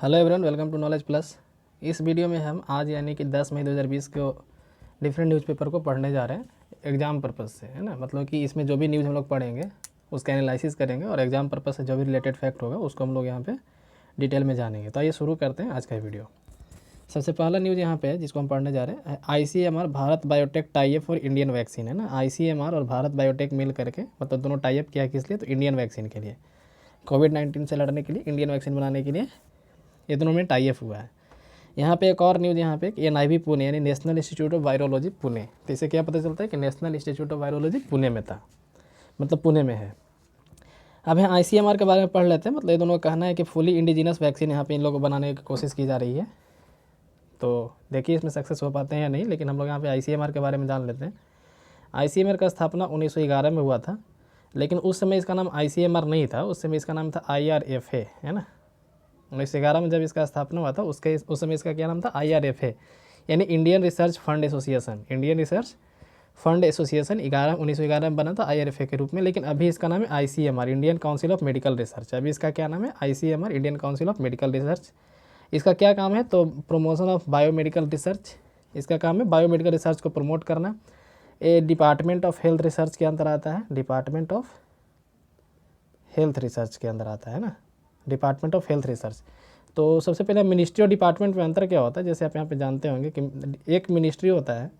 Hello everyone, welcome to knowledge plus. इस video में हम आज यानी कि 10 मई 2020 को डिफरेंट न्यूज़पेपर को पढ़ने जा रहे हैं एग्ज़ाम पर्पज़ से, है ना। मतलब कि इसमें जो भी न्यूज़ हम लोग पढ़ेंगे उसका एनालिसिस करेंगे और एग्ज़ाम पर्पज़ से जो भी रिलेटेड फैक्ट होगा उसको हम लोग यहाँ पे डिटेल में जानेंगे। तो आइए शुरू करते हैं आज का वीडियो। सबसे पहला न्यूज़ यहाँ पे है जिसको हम पढ़ने जा रहे हैं, ICMR Bharat biotech type for Indian vaccine, है ना। ICMR और भारत बायोटेक मिल करके मतलब दोनों टाइप किया है, किस लिए? तो इंडियन वैक्सीन के लिए, कोविड-19 से लड़ने के लिए, इंडियन वैक्सीन बनाने के लिए ये दोनों में टाई अप हुआ है। यहाँ पे एक और न्यूज़ यहाँ पे NIV पुणे यानी national institute of virology Pune. तो इससे क्या पता चलता है कि national institute of virology Pune में था, मतलब पुणे में है। अब यहाँ ICMR के बारे में पढ़ लेते हैं। मतलब ये दोनों का कहना है कि फुली इंडिजिनस वैक्सीन यहाँ पे इन लोगों को बनाने की कोशिश की जा रही है। तो देखिए इसमें सक्सेस हो पाते हैं या नहीं, लेकिन हम लोग यहाँ पे ICMR के बारे में जान लेते हैं। ICMR का स्थापना 1911 में हुआ था, लेकिन उस समय इसका नाम ICMR नहीं था, उस समय इसका नाम था IRFA, है ना। 1911 में जब इसका स्थापना हुआ था उस समय इसका क्या नाम था? IRFA यानी Indian research fund association. Indian research fund association 1911 में बना था IRFA के रूप में, लेकिन अभी इसका नाम है ICMR, Indian council of medical research. अभी इसका क्या नाम है? ICMR, Indian council of medical research. इसका क्या काम है? तो प्रमोशन ऑफ बायोमेडिकल रिसर्च। इसका काम है बायोमेडिकल रिसर्च को प्रमोट करना। ये डिपार्टमेंट ऑफ हेल्थ रिसर्च के अंदर आता है, डिपार्टमेंट ऑफ हेल्थ रिसर्च के अंदर आता है ना, डिपार्टमेंट ऑफ हेल्थ रिसर्च। तो सबसे पहले मिनिस्ट्री और डिपार्टमेंट में अंतर क्या होता है? जैसे आप यहाँ पे जानते होंगे कि एक मिनिस्ट्री होता है,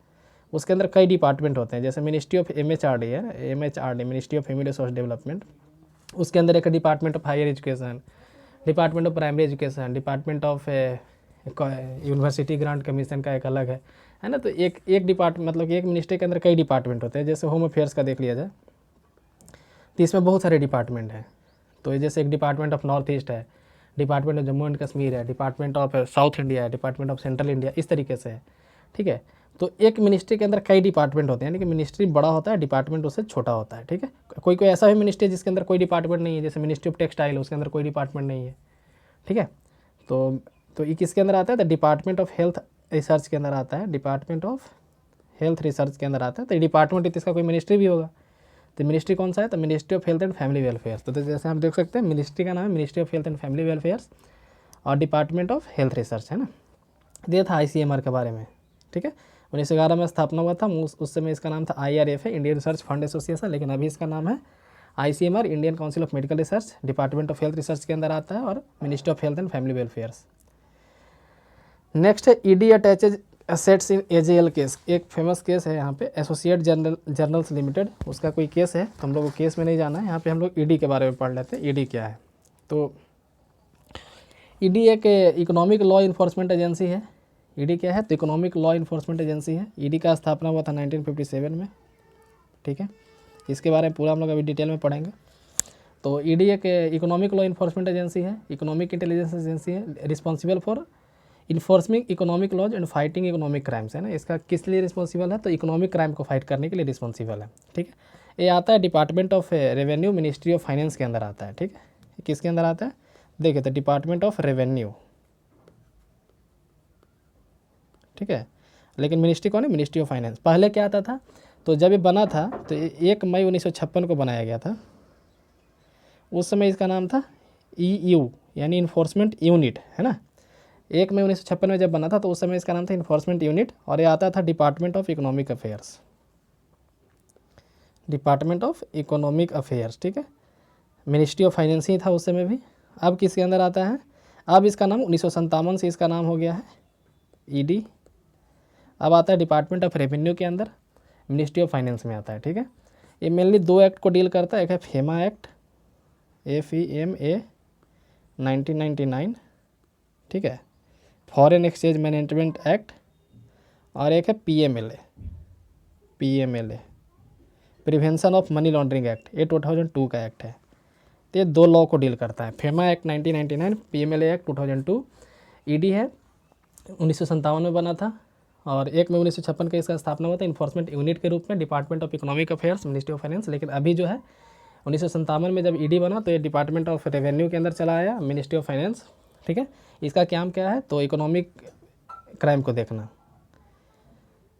उसके अंदर कई डिपार्टमेंट होते हैं। जैसे मिनिस्ट्री ऑफ MHRD है, MHRD ministry of human resource development, उसके अंदर एक department of higher education, department of primary education, department of university grant commission का एक अलग है ना। तो एक डिपार्टमेंट मतलब एक मिनिस्ट्री के अंदर कई डिपार्टमेंट होते हैं। जैसे होम अफेयर्स का देख लिया जाए तो इसमें बहुत सारे डिपार्टमेंट हैं। तो जैसे एक डिपार्टमेंट ऑफ नॉर्थ ईस्ट है, department of Jammu and Kashmir है, डिपार्टमेंट ऑफ साउथ इंडिया है, डिपार्टमेंट ऑफ सेंट्रल इंडिया, इस तरीके से है, ठीक है। तो एक मिनिस्ट्री के अंदर कई डिपार्टमेंट होते हैं, यानी कि मिनिस्ट्री बड़ा होता है, डिपार्टमेंट उससे छोटा होता है, ठीक है। कोई कोई ऐसा भी मिनिस्ट्री है जिसके अंदर कोई डिपार्टमेंट नहीं है, जैसे मिनिस्ट्री ऑफ टेक्सटाइल है, उसके अंदर कोई डिपार्टमेंट नहीं है, ठीक है। तो ये किसके अंदर आता है? तो डिपार्टमेंट ऑफ हेल्थ रिसर्च के अंदर आता है, डिपार्टमेंट ऑफ हेल्थ रिसर्च के अंदर आता है। तो ये डिपार्टमेंट इसका कोई मिनिस्ट्री भी होगा। तो मिनिस्ट्री कौन सा है? तो ministry of health and family welfare. तो जैसे हम देख सकते हैं मिनिस्ट्री का नाम है ministry of health and family welfares और डिपार्टमेंट ऑफ हेल्थ रिसर्च, है ना। ये था ICMR के बारे में, ठीक है। 1911 में स्थापना हुआ था, उस समय इसका नाम था IRFA, Indian research fund association, लेकिन अभी इसका नाम है ICMR, Indian council of medical research, department of health research के अंदर आता है और ministry of health and family welfares. Next है ED अटैचेज असेट्स इन AJL केस। एक फेमस केस है यहाँ पे, एसोसिएट जर्नल्स लिमिटेड, उसका कोई केस है। तो हम लोग को केस में नहीं जाना है, यहाँ पे हम लोग ED के बारे में पढ़ लेते हैं। ED क्या है? तो ED एक इकोनॉमिक लॉ इन्फोर्समेंट एजेंसी है। ED क्या है? तो इकोनॉमिक लॉ इन्फोर्समेंट एजेंसी है। ED का स्थापना हुआ था 1957 में, ठीक है। इसके बारे में पूरा हम लोग अभी डिटेल में पढ़ेंगे। तो ED एक इकोनॉमिक लॉ इन्फोर्समेंट एजेंसी है, इकोनॉमिक इंटेलिजेंस एजेंसी है, responsible for enforcing economic laws and fighting economic crimes, है ना। इसका किस लिए रिस्पॉन्सिबल है? तो इकोनॉमिक क्राइम को फाइट करने के लिए रिस्पॉन्सिबल है, ठीक है। ये आता है department of revenue, ministry of finance के अंदर आता है, ठीक है। किसके अंदर आता है? देखिए तो डिपार्टमेंट ऑफ रेवेन्यू, ठीक है। लेकिन मिनिस्ट्री कौन है? Ministry of finance. पहले क्या आता था? तो जब ये बना था तो 1 मई 1956 को बनाया गया था। उस समय इसका नाम था EU यानी इन्फोर्समेंट यूनिट, है ना। 1 मई 1956 में जब बना था तो उस समय इसका नाम था इन्फोर्समेंट यूनिट और ये आता था department of economic affairs, department of economic affairs, ठीक है। मिनिस्ट्री ऑफ फाइनेंस ही था उस समय भी। अब किसके अंदर आता है? अब इसका नाम 1957 से इसका नाम हो गया है ED। अब आता है डिपार्टमेंट ऑफ रेवेन्यू के अंदर, मिनिस्ट्री ऑफ फाइनेंस में आता है, ठीक है। ये मेनली 2 एक्ट को डील करता है, एक है FEMA एक्ट, FEMA 1999, ठीक है, फॉरेन एक्सचेंज मैनेजमेंट एक्ट, और एक है PMLA prevention of money laundering act, ये 2002 का एक्ट है। तो ये 2 लॉ को डील करता है, FEMA act 1999, PMLA act 2002। ED है 1957 में बना था और 1 मई 1956 का इसका स्थापना हुआ था इन्फोर्समेंट यूनिट के रूप में, department of economic affairs, ministry of finance. लेकिन अभी जो है 1957 में जब ED बना तो ये डिपार्टमेंट ऑफ रेवेन्यू के अंदर चला आया, मिनिस्ट्री ऑफ फाइनेंस, ठीक है। इसका काम क्या है? तो इकोनॉमिक क्राइम को देखना।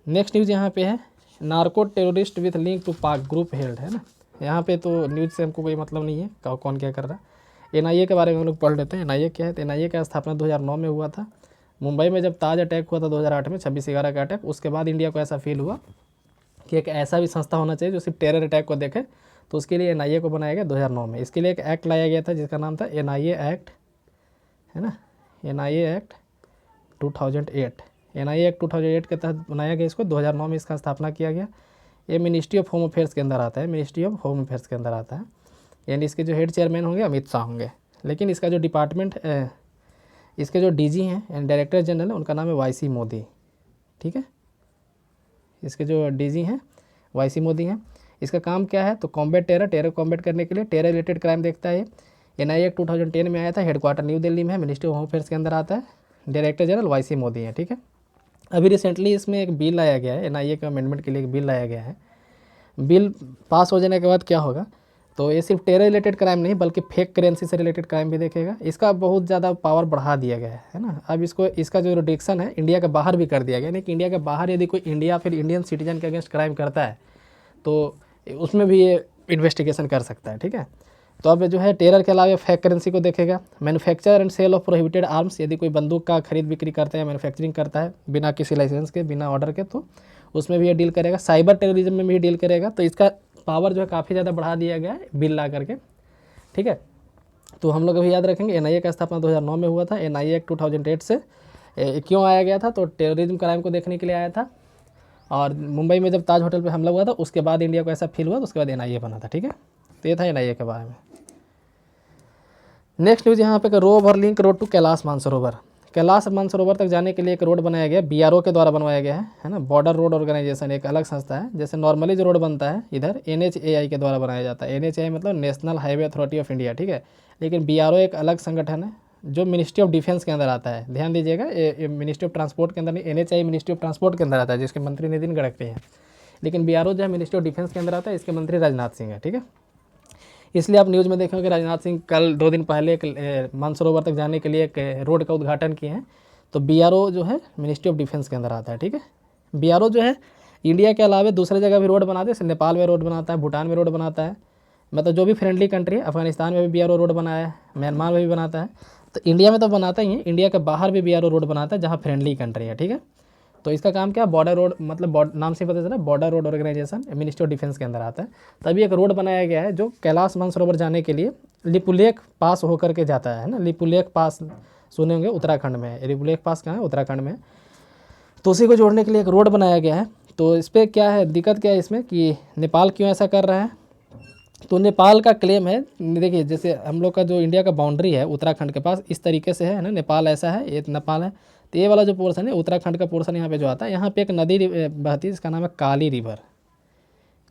नेक्स्ट न्यूज़ यहाँ पे है, narco terrorist with link to Pak group held, है ना। यहाँ पे तो न्यूज़ से हमको कोई मतलब नहीं है कौन क्या कर रहा है। NIA के बारे में हम लोग पढ़ लेते हैं। NIA क्या है? तो NIA का स्थापना 2009 में हुआ था मुंबई में, जब ताज अटैक हुआ था 2008 में, 26/11 का अटैक। उसके बाद इंडिया को ऐसा फील हुआ कि एक ऐसा भी संस्था होना चाहिए जो सिर्फ टेरर अटैक को देखे, तो उसके लिए NIA को बनाया गया 2009 में। इसके लिए एक एक्ट लाया गया था जिसका नाम था NIA एक्ट, है ना, NIA एक्ट 2008। NIA एक्ट 2008 के तहत बनाया गया इसको, 2009 में इसका स्थापना किया गया। ये मिनिस्ट्री ऑफ होम अफेयर्स के अंदर आता है, मिनिस्ट्री ऑफ होम अफेयर्स के अंदर आता है, यानी इसके जो हेड चेयरमैन होंगे अमित शाह होंगे। लेकिन इसका जो डिपार्टमेंट, इसके जो DG हैं यानी डायरेक्टर जनरल है, उनका नाम है YC मोदी, ठीक है। इसके जो DG हैं YC मोदी हैं। इसका काम क्या है? तो कॉम्बैट टेरर कॉम्बैट करने के लिए टेरर रिलेटेड क्राइम देखता है। NIA एक्ट 2010 में आया था, हेडक्वार्टर न्यू दिल्ली में है, मिनिस्ट्री ऑफ होम अफेयर्स के अंदर आता है, डायरेक्टर जनरल YC मोदी है, ठीक है। अभी रिसेंटली इसमें एक बिल लाया गया है, NIA के अमेंडमेंट के लिए एक बिल लाया गया है। बिल पास हो जाने के बाद क्या होगा? तो ये सिर्फ टेरर रिलेटेड क्राइम नहीं बल्कि फेक करेंसी से रिलेटेड क्राइम भी देखेगा। इसका बहुत ज़्यादा पावर बढ़ा दिया गया है ना। अब इसका जो रिडिक्शन है इंडिया के बाहर भी कर दिया गया, यानी कि इंडिया के बाहर यदि कोई इंडिया फिर इंडियन सिटीजन के अगेंस्ट क्राइम करता है तो उसमें भी ये इन्वेस्टिगेशन कर सकता है, ठीक है। तो अब जो है टेरर के अलावा फेक करेंसी को देखेगा। Manufacture and sale of prohibited arms, यदि कोई बंदूक का खरीद बिक्री करता है, मैन्युफैक्चरिंग करता है बिना किसी लाइसेंस के, बिना ऑर्डर के, तो उसमें भी ये डील करेगा। साइबर टेररिज्म में भी डील करेगा। तो इसका पावर जो है काफ़ी ज़्यादा बढ़ा दिया गया है बिल ला करके, ठीक है। तो हम लोग अभी याद रखेंगे NIA का स्थापना 2009 में हुआ था। NIA एक्ट 2008 से क्यों आया गया था? तो टेररिज्म क्राइम को देखने के लिए आया था। और मुंबई में जब ताज होटल पे हमला हुआ था उसके बाद इंडिया को ऐसा फील हुआ, तो उसके बाद NIA बना था, ठीक है। तो ये था NIA के बारे में। नेक्स्ट न्यूज़ यहाँ पे रोव और link road to Kailash Mansarovar. Kailash Mansarovar तक जाने के लिए एक रोड बनाया गया, BRO के द्वारा बनवाया गया है ना। बॉर्डर रोड ऑर्गेनाइजेशन एक अलग संस्था है। जैसे नॉर्मली जो रोड बनता है इधर NHAI के द्वारा बनाया जाता है। NHAI मतलब national highway authority of India, ठीक है। लेकिन BRO एक अलग संगठन है जो मिनिस्ट्री ऑफ डिफेंस के अंदर आता है। ध्यान दीजिएगा, ये मिनिस्ट्री ऑफ ट्रांसपोर्ट के अंदर नहीं, NHAI मिनिस्ट्री ऑफ ट्रांसपोर्ट के अंदर आता है जिसके मंत्री नितिन गडकरी हैं। लेकिन BRO जो है मिनिस्ट्री ऑफ डिफेंस के अंदर आता है, इसके मंत्री राजनाथ सिंह है, ठीक है। इसलिए आप न्यूज़ में देखेंगे राजनाथ सिंह कल 2 दिन पहले एक मानसरोवर तक जाने के लिए एक रोड का उद्घाटन किए हैं। तो BRO जो है मिनिस्ट्री ऑफ डिफेंस के अंदर आता है, ठीक है। BRO जो है इंडिया के अलावा दूसरे जगह भी रोड बनाते हैं, जैसे नेपाल में रोड बनाता है, भूटान में रोड बनाता है, मतलब जो भी फ्रेंडली कंट्री है। अफगानिस्तान में भी BRO रोड बनाया है, म्यांमार में भी बनाता है। तो इंडिया में तो बनाता ही है, इंडिया के बाहर भी BRO रोड बनाता है जहाँ फ्रेंडली कंट्री है, ठीक है। तो इसका काम क्या? बॉर्डर रोड, मतलब नाम से पता चला, border road organisation ministry of defence के अंदर आता है। तभी एक रोड बनाया गया है जो कैलाश मानसरोवर जाने के लिए लिपुलेख पास होकर के जाता है ना। लिपुलेख पास सुने होंगे, उत्तराखंड में है। लिपुलेख पास कहाँ है? उत्तराखंड में। तो उसी को जोड़ने के लिए एक रोड बनाया गया है। तो इस पर क्या है, दिक्कत क्या है इसमें कि नेपाल क्यों ऐसा कर रहा है? तो नेपाल का क्लेम है, देखिए जैसे हम लोग का जो इंडिया का बाउंड्री है उत्तराखंड के पास इस तरीके से है ना, नेपाल ऐसा है, ये नेपाल है। तो ये वाला जो पोर्शन है उत्तराखंड का पोर्शन यहाँ पे जो आता है, यहाँ पे एक नदी बहती है जिसका नाम है काली रिवर,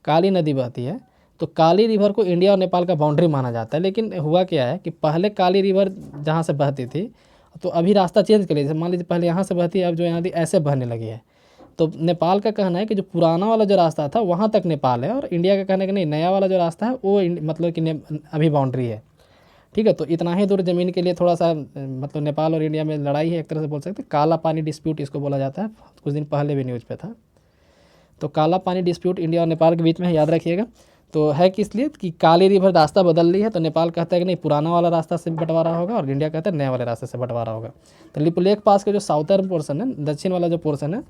काली नदी बहती है। तो काली रिवर को इंडिया और नेपाल का बाउंड्री माना जाता है। लेकिन हुआ क्या है कि पहले काली रिवर जहाँ से बहती थी, तो अभी रास्ता चेंज कर लिया। मान लीजिए पहले यहाँ से बहती है, अब जो यहाँ थी ऐसे बहने लगी है। तो नेपाल का कहना है कि जो पुराना वाला जो रास्ता था वहाँ तक नेपाल है, और इंडिया का कहना है कि नहीं, नया वाला जो रास्ता है वो मतलब कि अभी बाउंड्री है, ठीक है। तो इतना ही दूर ज़मीन के लिए थोड़ा सा मतलब नेपाल और इंडिया में लड़ाई है, एक तरह से बोल सकते हैं। काला पानी डिस्प्यूट इसको बोला जाता है, कुछ दिन पहले भी न्यूज़ पे था। तो काला पानी डिस्प्यूट इंडिया और नेपाल के बीच में है, याद रखिएगा। तो है किस लिए कि काली रिवर रास्ता बदल रही है, तो नेपाल कहता है कि नहीं पुराना वाला रास्ता से बंटवारा होगा, और इंडिया कहता है नए वाले रास्ते से बंटवारा होगा। तो लिपुलेख पास का जो साउथर्न पोर्शन है, दक्षिण वाला जो पोर्शन है,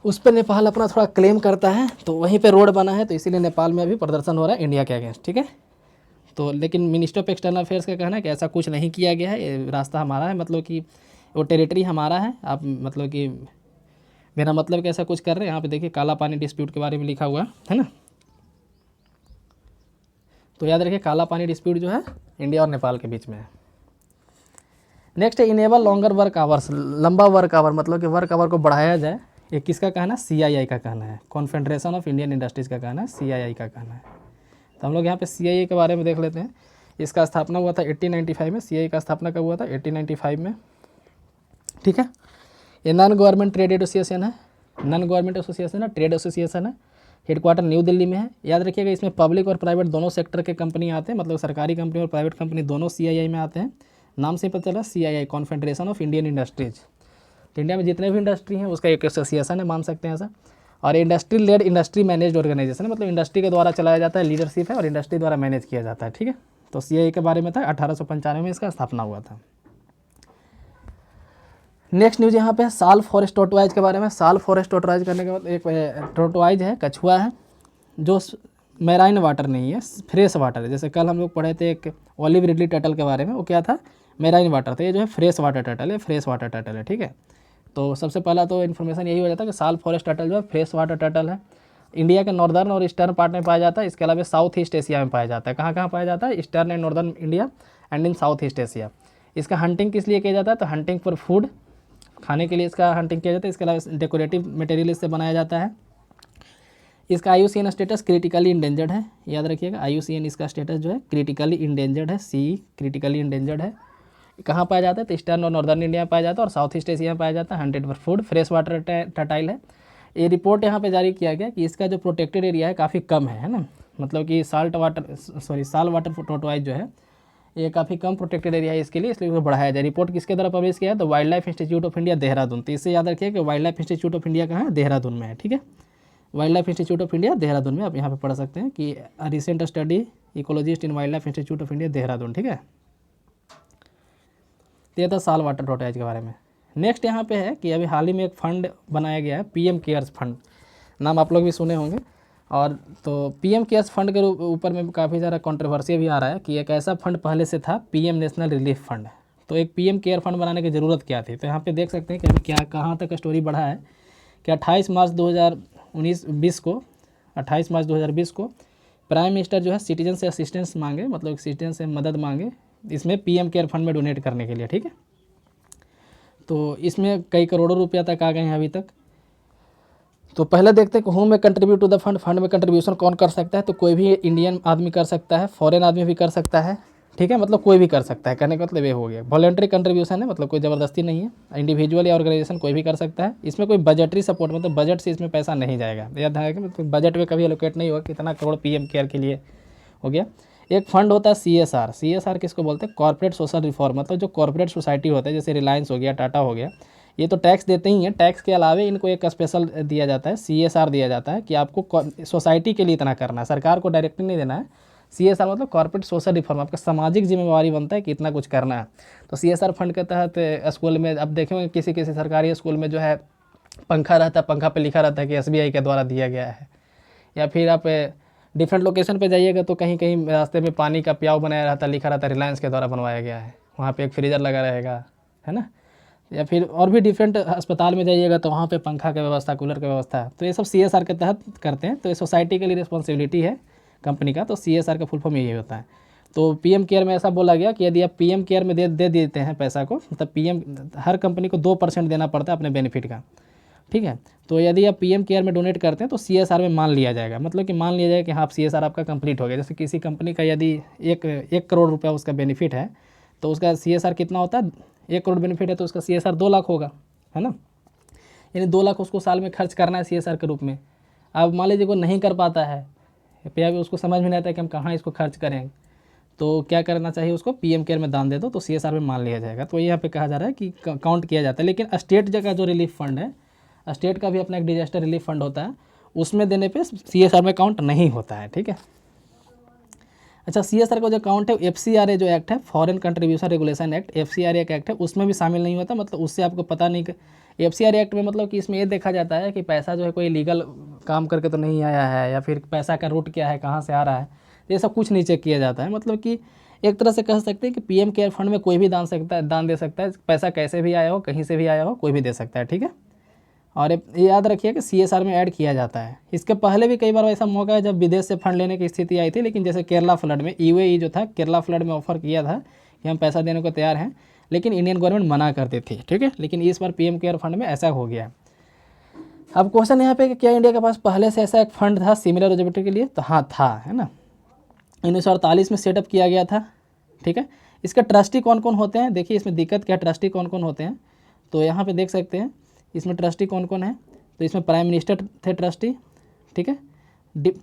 उस पर नेपाल अपना थोड़ा क्लेम करता है। तो वहीं पे रोड बना है, तो इसीलिए नेपाल में अभी प्रदर्शन हो रहा है इंडिया के अगेंस्ट, ठीक है। तो लेकिन मिनिस्ट्री ऑफ एक्सटर्नल अफेयर्स का कहना है कि ऐसा कुछ नहीं किया गया है, ये रास्ता हमारा है, मतलब कि वो टेरिटरी हमारा है। आप मतलब कि बिना मतलब कि ऐसा कुछ कर रहे हैं। यहाँ पे देखिए काला पानी डिस्प्यूट के बारे में लिखा हुआ है ना। तो याद रखिए काला पानी डिस्प्यूट जो है इंडिया और नेपाल के बीच में है। नेक्स्ट है इनेबल लॉन्गर वर्क आवर्स, लंबा वर्क आवर, मतलब कि वर्क आवर को बढ़ाया जाए। ये किसका कहना है? CII का कहना है, कॉन्फेडरेशन ऑफ इंडियन इंडस्ट्रीज़ का कहना है, CII का कहना है। तो हम लोग यहाँ पे CII के बारे में देख लेते हैं। इसका स्थापना हुआ था 1895 में। CII का स्थापना कब हुआ था? 1895 में, ठीक है। ये नॉन गवर्नमेंट ट्रेड एसोसिएशन है, नॉन गवर्नमेंट एसोसिएशन है, ट्रेड एसोसिएशन है। हेडक्वार्टर न्यू दिल्ली में है। याद रखिएगा इसमें पब्लिक और प्राइवेट दोनों सेक्टर के कंपनी आते हैं, मतलब सरकारी कंपनी और प्राइवेट कंपनी दोनों CII में आते हैं। नाम से पता चला CII, confederation of Indian industries. India में जितने भी इंडस्ट्री हैं उसका एक एसोसिएशन है, मान सकते हैं ऐसा। और industry led industry managed organisation है, मतलब इंडस्ट्री के द्वारा चलाया जाता है, लीडरशिप है और इंडस्ट्री द्वारा मैनेज किया जाता है, ठीक है। तो CII के बारे में था, 1895 में इसका स्थापना हुआ था। नेक्स्ट न्यूज़ यहाँ पे साल फॉरेस्ट टोटवाइज के बारे में। साल फॉरेस्ट टोटवाइज करने के बाद एक टोटवाइज है, कछुआ है जो मैराइन वाटर नहीं है, फ्रेश वाटर है। जैसे कल हम लोग पढ़े थे एक ओलिव रिडली टर्टल के बारे में, वो क्या था, मैराइन वाटर था। ये जो है फ्रेश वाटर टर्टल है, फ्रेश वाटर टर्टल है, ठीक है। तो सबसे पहला तो इन्फॉर्मेशन यही हो जाता है कि साल फॉरेस्ट टर्टल जो है फ्रेश वाटर टर्टल है। इंडिया के नॉर्दर्न और ईस्टर्न पार्ट में पाया जाता है। इसके अलावा साउथ ईस्ट एशिया में पाया जाता है। कहाँ कहाँ पाया जाता है, eastern and northern India and in south east Asia. इसका हंटिंग किस लिए किया जाता है, तो हंटिंग फॉर फूड, खाने के लिए इसका हंटिंग किया जाता है। इसके अलावा डेकोरेटिव मटेरियल इससे बनाया जाता है। इसका IUCN स्टेटस क्रिटिकली इंडेंजर्ड है, याद रखिएगा। IUCN इसका स्टेटस जो है क्रिटिकली इंडेंजर्ड है, C क्रिटिकली इंडेंजर्ड है। कहाँ पाया जाता है, तो ईस्टर्न और नॉर्दर्न इंडिया में पाया जाता है और साउथ ईस्ट एशिया में पाया जाता है। Hunted for food, fresh water turtle है। ये रिपोर्ट यहाँ पे जारी किया गया कि इसका जो प्रोटेक्टेड एरिया है काफ़ी कम है ना, मतलब कि साल वाटर टोटवाइज जो है ये काफ़ी कम प्रोटेक्टेड एरिया है इसके लिए, इसलिए इसको बढ़ाया जाए। रिपोर्ट किसके द्वारा पब्लिश किया है, तो wild life institute of India Dehradun. तो इससे याद रखिए कि wild life institute of India कहाँ है, देहरादून में है, ठीक है। Wild life institute of India Dehradun में आप यहाँ पे पढ़ सकते हैं कि recent study ecologist in wild life institute of India Dehradun, ठीक है। तो ये था साल वाटर टोटवाइज के बारे में। नेक्स्ट यहाँ पे है कि अभी हाल ही में एक फंड बनाया गया है, PM केयर्स फंड, नाम आप लोग भी सुने होंगे। और तो PM केयर्स फंड के ऊपर में काफ़ी ज़्यादा कंट्रोवर्सी भी आ रहा है कि एक ऐसा फंड पहले से था, PM नेशनल रिलीफ फंड। तो एक PM केयर फंड बनाने की ज़रूरत क्या थी, तो यहाँ पे देख सकते हैं कि अभी क्या कहाँ तक स्टोरी बढ़ा है कि 28 मार्च 2020 को प्राइम मिनिस्टर जो है सिटीजन से असिस्टेंस मांगे, मतलब सिटीजन से मदद मांगे इसमें PM केयर फंड में डोनेट करने के लिए, ठीक है। तो इसमें कई करोड़ों रुपया तक आ गए हैं अभी तक। तो पहले देखते हैं कि हु में contribute to the fund, fund में कंट्रीब्यूशन कौन कर सकता है, तो कोई भी इंडियन आदमी कर सकता है, फॉरेन आदमी भी कर सकता है, ठीक है, मतलब कोई भी कर सकता है। कहने का मतलब ये हो गया वॉलंटरी कंट्रीब्यूशन है, मतलब कोई ज़बरदस्ती नहीं है। इंडिविजुअल या ऑर्गेनाइजेशन कोई भी कर सकता है। इसमें कोई बजटरी सपोर्ट, मतलब बजट से इसमें पैसा नहीं जाएगा, याद है कि मतलब बजट में कभी एलोकेट नहीं होगा कितना करोड़ PM केयर के लिए हो गया। एक फंड होता है CSR किसको बोलते हैं, कॉर्पोरेट सोशल रिफॉर्म, मतलब जो कॉर्पोरेट सोसाइटी होता है जैसे रिलायंस हो गया, टाटा हो गया, ये तो टैक्स देते ही हैं। टैक्स के अलावे इनको एक स्पेशल दिया जाता है, CSR दिया जाता है कि आपको सोसाइटी के लिए इतना करना है, सरकार को डायरेक्टली नहीं देना है। CSR मतलब कॉर्पोरेट सोशल रिफॉर्म, आपका सामाजिक जिम्मेवारी बनता है कि इतना कुछ करना है। तो CSR फंड के तहत स्कूल में अब देखेंगे किसी किसी सरकारी स्कूल में जो है पंखा रहता है, पंखा पे लिखा रहता है कि SBI के द्वारा दिया गया है। या फिर आप डिफरेंट लोकेशन पे जाइएगा तो कहीं कहीं रास्ते में पानी का प्याऊ बनाया रहता है, लिखा रहता है रिलायंस के द्वारा बनवाया गया है, वहाँ पे एक फ्रीजर लगा रहेगा, है ना। या फिर और भी डिफरेंट अस्पताल में जाइएगा तो वहाँ पे पंखा की व्यवस्था, कूलर की व्यवस्था, तो ये सब CSR के तहत करते हैं। तो ये सोसाइटी के लिए रिस्पॉन्सिबिलिटी है कंपनी का, तो CSR का फुल फॉर्म यही होता है। तो PM केयर में ऐसा बोला गया कि यदि आप PM केयर में दे देते हैं पैसा को, मतलब PM हर कंपनी को 2% देना पड़ता है अपने बेनिफिट का, ठीक है। तो यदि आप PM केयर में डोनेट करते हैं तो CSR में मान लिया जाएगा, मतलब कि मान लिया जाएगा कि हाँ CSR आपका कंप्लीट हो गया। जैसे किसी कंपनी का यदि 1 करोड़ रुपया उसका बेनिफिट है तो उसका CSR कितना होता है, 1 करोड़ बेनिफिट है तो उसका CSR 2 लाख होगा, है ना। यानी 2 लाख उसको साल में खर्च करना है CSR के रूप में। अब मान लीजिए वो नहीं कर पाता है, या उसको समझ में नहीं आता है कि हम कहाँ इसको खर्च करें, तो क्या करना चाहिए, उसको PM केयर में दान दे दो तो CSR में मान लिया जाएगा। तो यहाँ पे कहा जा रहा है कि काउंट किया जाता है। लेकिन स्टेट जगह जो रिलीफ फंड है, स्टेट का भी अपना एक डिजास्टर रिलीफ फंड होता है, उसमें देने पे CSR में काउंट नहीं होता है, ठीक है। अच्छा, CSR का जो काउंट है FCRA जो एक्ट है, foreign contribution regulation act, FCRA एक एक्ट है, उसमें भी शामिल नहीं होता। मतलब उससे आपको पता नहीं कि FCRA एक्ट में मतलब कि इसमें ये देखा जाता है कि पैसा जो है कोई लीगल काम करके तो नहीं आया है, या फिर पैसा का रूट क्या है, कहाँ से आ रहा है, ये सब कुछ नहीं चेक किया जाता है। मतलब कि एक तरह से कह सकते हैं कि PM केयर फंड में कोई भी दान दे सकता है, पैसा कैसे भी आया हो, कहीं से भी आया हो, कोई भी दे सकता है, ठीक है। और ये याद रखिए कि CSR में ऐड किया जाता है। इसके पहले भी कई बार ऐसा मौका है जब विदेश से फंड लेने की स्थिति आई थी, लेकिन जैसे केरला फ्लड में UAE जो था, केरला फ्लड में ऑफर किया था कि हम पैसा देने को तैयार हैं, लेकिन इंडियन गवर्नमेंट मना करती थी, ठीक है। लेकिन इस बार PM केयर फंड में ऐसा हो गया। अब क्वेश्चन यहाँ पे कि क्या इंडिया के पास पहले से ऐसा एक फंड था सिमिलर ऑब्जेक्टिव के लिए, तो हाँ था, है ना। 1948 में सेटअप किया गया था, ठीक है। इसका ट्रस्टी कौन कौन होते हैं, देखिए इसमें दिक्कत क्या है, ट्रस्टी कौन कौन होते हैं, तो यहाँ पे देख सकते हैं इसमें ट्रस्टी कौन कौन है। तो इसमें प्राइम मिनिस्टर थे ट्रस्टी, ठीक है,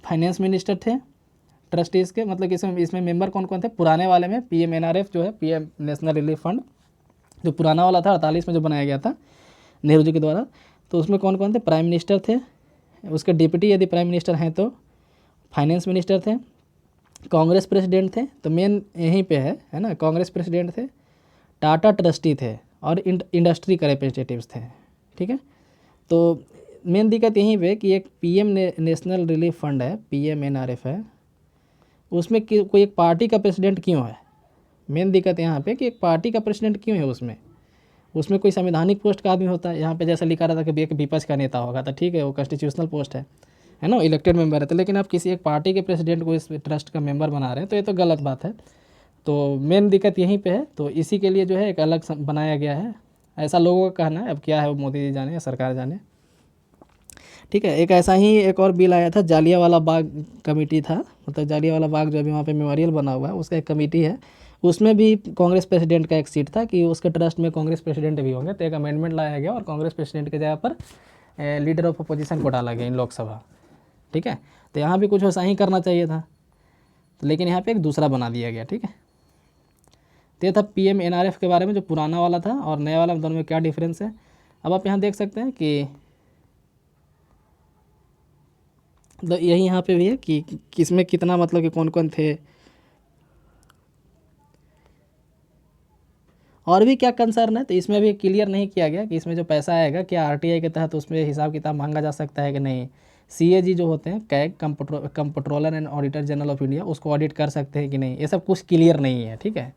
फाइनेंस मिनिस्टर थे ट्रस्टीज़ के, मतलब कि इसमें मेंबर कौन कौन थे। पुराने वाले में PMNRF जो है, PM नेशनल रिलीफ फंड, जो पुराना वाला था 48 में जो बनाया गया था नेहरू जी के द्वारा, तो उसमें कौन कौन थे, प्राइम मिनिस्टर थे, उसके डिप्टी यदि प्राइम मिनिस्टर हैं तो फाइनेंस मिनिस्टर थे, कांग्रेस प्रेसिडेंट थे, तो मेन यहीं पे है ना, कांग्रेस प्रेसिडेंट थे, टाटा ट्रस्टी थे और इंडस्ट्री के रिप्रेजेंटेटिव्स थे। ठीक है, तो मेन दिक्कत यहीं पे कि एक पीएम नेशनल रिलीफ फंड है, PMNRF है, उसमें कोई एक पार्टी का प्रेसिडेंट क्यों है। मेन दिक्कत यहाँ पे कि एक पार्टी का प्रेसिडेंट क्यों है उसमें कोई संवैधानिक पोस्ट का आदमी होता है। यहाँ पे जैसा लिखा रहता है कि एक विपक्ष का नेता होगा, तो ठीक है, वो कॉन्स्टिट्यूशनल पोस्ट है ना, इलेक्टेड मेंबर है। तो लेकिन आप किसी एक पार्टी के प्रेसिडेंट को इस ट्रस्ट का मेंबर बना रहे हैं, तो ये तो गलत बात है। तो मेन दिक्कत यहीं पे है, तो इसी के लिए जो है एक अलग बनाया गया है, ऐसा लोगों का कहना है। अब क्या है वो मोदी जी जाने या सरकार जाने। ठीक है, एक ऐसा ही एक और बिल आया था, जालियांवाला बाग कमेटी था, मतलब जालियांवाला बाग जो अभी वहाँ पे मेमोरियल बना हुआ है उसका एक कमेटी है, उसमें भी कांग्रेस प्रेसिडेंट का एक सीट था कि उसके ट्रस्ट में कांग्रेस प्रेसिडेंट भी होंगे। तो एक अमेंडमेंट लाया गया और कांग्रेस प्रेसिडेंट की जगह पर लीडर ऑफ अपोजिशन को डाला गया इन लोकसभा। ठीक है, तो यहाँ भी कुछ वैसा ही करना चाहिए था, तो लेकिन यहाँ पे एक दूसरा बना दिया गया। ठीक है, तो ये था PMNRF के बारे में, जो पुराना वाला था और नया वाला दोनों में क्या डिफरेंस है। अब आप यहाँ देख सकते हैं कि तो यही यहाँ पे भी है कि किसमें कितना, मतलब कि कौन कौन थे और भी क्या कंसर्न है। तो इसमें भी क्लियर नहीं किया गया कि इसमें जो पैसा आएगा क्या RTI के तहत उसमें हिसाब किताब मांगा जा सकता है कि नहीं। CAG जो होते हैं, CAG controller and auditor general of India, उसको ऑडिट कर सकते हैं कि नहीं, ये सब कुछ क्लियर नहीं है। ठीक है,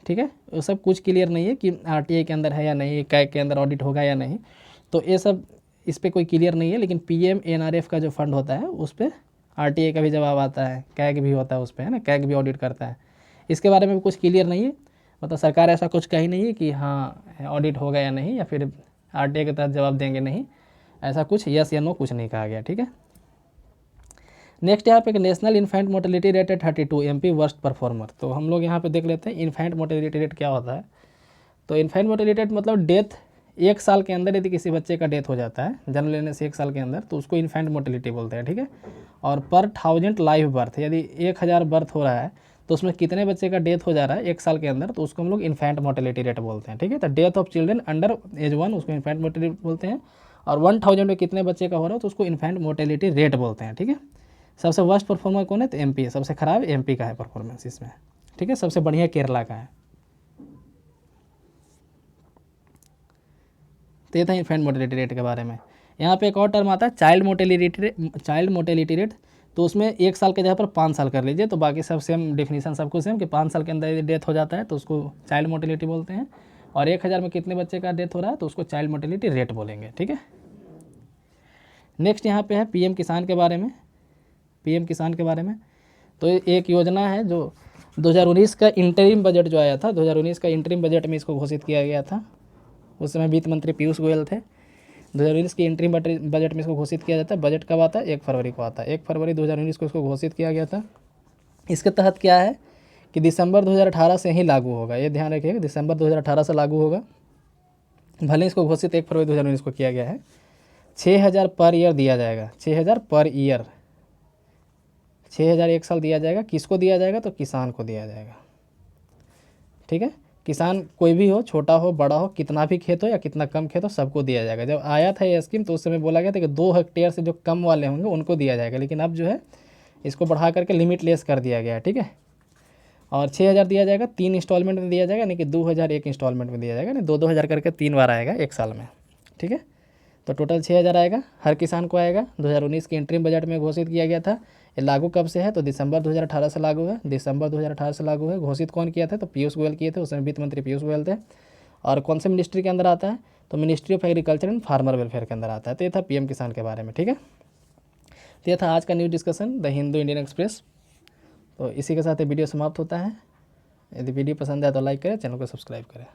ठीक है, वो सब कुछ क्लियर नहीं है कि RTI के अंदर है या नहीं, कैग के अंदर ऑडिट होगा या नहीं, तो ये सब इस पर कोई क्लियर नहीं है। लेकिन PMNRF का जो फंड होता है उस पर RTI का भी जवाब आता है, कैग भी होता है उस पर, है ना, कैग भी ऑडिट करता है। इसके बारे में कुछ क्लियर नहीं है, मतलब सरकार ऐसा कुछ कही नहीं है कि हाँ ऑडिट होगा या नहीं, या फिर RTI के तहत जवाब देंगे नहीं, ऐसा कुछ यस या नो कुछ नहीं कहा गया। ठीक है, नेक्स्ट यहाँ पे एक नेशनल इन्फेंट मोर्टेलिटी रेट है 32, MP वर्स्ट परफॉर्मर। तो हम लोग यहाँ पे देख लेते हैं इन्फेंट मोर्टेलिटी रेट क्या होता है। तो इन्फेंट मोर्टेलिटी रेट मतलब डेथ, एक साल के अंदर यदि किसी बच्चे का डेथ हो जाता है जन्म लेने से एक साल के अंदर, तो उसको इन्फेंट मोर्टेलिटी बोलते हैं। ठीक है, और पर 1000 लाइव बर्थ, यदि 1000 बर्थ हो रहा है तो उसमें कितने बच्चे का डेथ हो जा रहा है एक साल के अंदर, तो उसको हम लोग इन्फेंट मोर्टेलिटी रेट बोलते हैं। ठीक है, तो death of children under as 1 उसको इन्फेंट मोर्टेलिटी बोलते हैं, और 1000 में कितने बच्चे का हो रहा है तो उसको इन्फेंट मोर्टेलिटी रेट बोलते हैं। ठीक है, सबसे वर्स्ट परफॉर्मर कौन है, तो MP है, सबसे खराब MP का है परफॉर्मेंस इसमें। ठीक है, सबसे बढ़िया केरला का है। तो ये था इन्फेंट मोर्टेलिटी रेट के बारे में। यहाँ पे एक और टर्म आता है चाइल्ड मोर्टेलिटी रेट, तो उसमें एक साल के जगह पर 5 साल कर लीजिए, तो बाकी सब सेम डेफिनेशन, सबको सेम कि 5 साल के अंदर यदि डेथ हो जाता है तो उसको चाइल्ड मोर्टेलिटी बोलते हैं, और 1000 में कितने बच्चे का डेथ हो रहा है तो उसको चाइल्ड मोर्टेलिटी रेट बोलेंगे। ठीक है, नेक्स्ट यहाँ पे है PM किसान के बारे में। PM किसान के बारे में तो एक योजना है जो 2019 का इंटरिम बजट जो आया था, 2019 का इंटरिम बजट में इसको घोषित किया गया था। उस समय वित्त मंत्री पीयूष गोयल थे। 2019 के इंटरिम बजट में इसको घोषित किया जाता है। बजट कब आता है, 1 फरवरी को आता है। 1 फरवरी 2019 को इसको घोषित किया गया था। इसके तहत क्या है कि दिसंबर 2018 से ही लागू होगा, ये ध्यान रखिएगा, दिसंबर 2018 से लागू होगा। भले इसको घोषित 1 फरवरी 2019 को किया गया है। 6000 पर ईयर दिया जाएगा, 6000 पर ईयर, 6000 एक साल दिया जाएगा। किसको दिया जाएगा, तो किसान को दिया जाएगा। ठीक है, किसान कोई भी हो, छोटा हो बड़ा हो, कितना भी खेत हो या कितना कम खेत हो, सबको दिया जाएगा। जब आया था ये स्कीम तो उस समय बोला गया था कि 2 हेक्टेयर से जो कम वाले होंगे उनको दिया जाएगा, लेकिन अब जो है इसको बढ़ा करके लिमिटलेस कर दिया गया है। ठीक है, और 6000 दिया जाएगा, 3 इंस्टॉलमेंट में दिया जाएगा, यानी कि 2000 एक इंस्टॉलमेंट में दिया जाएगा, नहीं 2-2 हज़ार करके 3 बार आएगा एक साल में। ठीक है, तो टोटल 6000 आएगा, हर किसान को आएगा। 2019 के इंटरिम बजट में घोषित किया गया था। ये लागू कब से है, तो दिसंबर 2018 से लागू है। दिसंबर 2018 से लागू है। घोषित कौन किया था, तो पीयूष गोयल किए थे, उस समय वित्त मंत्री पीयूष गोयल थे। और कौन से मिनिस्ट्री के अंदर आता है, तो ministry of agriculture and farmer welfare के अंदर आता है। तो ये था PM किसान के बारे में। ठीक है, तो ये था आज का news discussion the Hindu Indian express. तो इसी के साथ ये वीडियो समाप्त होता है। यदि वीडियो पसंद आए तो लाइक करें, चैनल को सब्सक्राइब करें।